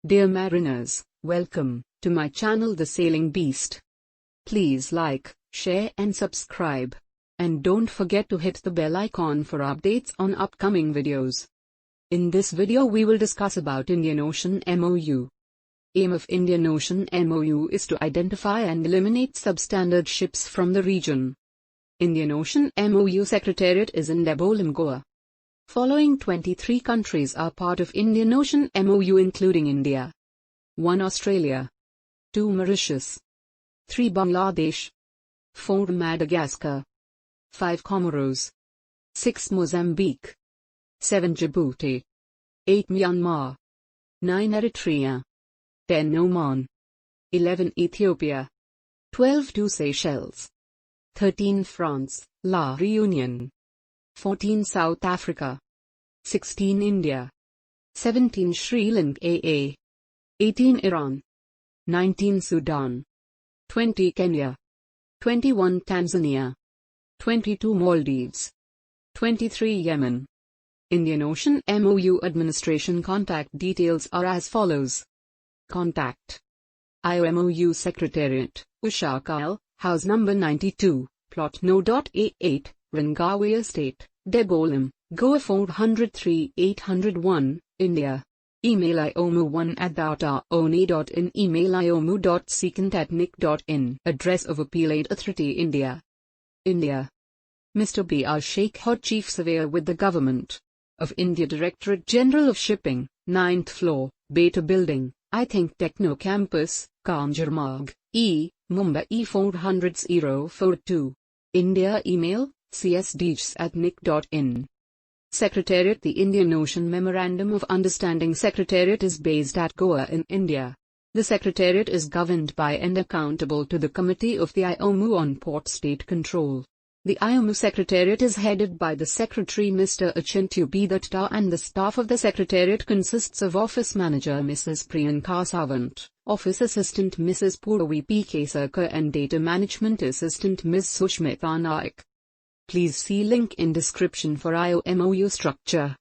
Dear mariners, welcome to my channel The Sailing Beast. Please like, share and subscribe. And don't forget to hit the bell icon for updates on upcoming videos. In this video we will discuss about Indian Ocean MOU. Aim of Indian Ocean MOU is to identify and eliminate substandard ships from the region. Indian Ocean MOU Secretariat is in Debolim, Goa. Following 23 countries are part of Indian Ocean MOU, including India, 1 Australia, 2 Mauritius, 3 Bangladesh, 4 Madagascar, 5 Comoros, 6 Mozambique, 7 Djibouti, 8 Myanmar, 9 Eritrea, 10 Oman, 11 Ethiopia, 12 Seychelles, 13 France, La Réunion, 14 South Africa, 16 India, 17 Sri Lanka, 18 Iran, 19 Sudan, 20 Kenya, 21 Tanzania, 22 Maldives, 23 Yemen. Indian Ocean MOU Administration contact details are as follows. Contact: IOMOU Secretariat, Ushakal, House number 92, Plot No.A8, Rangawi Estate, Debolim, Goa 403 801, India. Email iomu1@dataoni.in. Email iomu.secretariat@nic.in. Address of Appeal Aid Authority, India. India. Mr. B.R. Sheikh Hod, Chief Surveyor with the Government of India, Directorate General of Shipping, 9th floor, Beta Building, I think Techno Campus, Kanjarmarg, E, Mumbai E400-042. India. Email csdgs@nic.in. Secretariat. The Indian Ocean Memorandum of Understanding Secretariat is based at Goa in India. The Secretariat is governed by and accountable to the Committee of the IOMU on Port State Control. The IOMU Secretariat is headed by the Secretary Mr. Achintu B. Datta, and the staff of the Secretariat consists of Office Manager Mrs. Priyanka Sawant, Office Assistant Mrs. Puravi P. Kesarkar and Data Management Assistant Ms. Sushmita Naik. Please see link in description for IOMOU structure.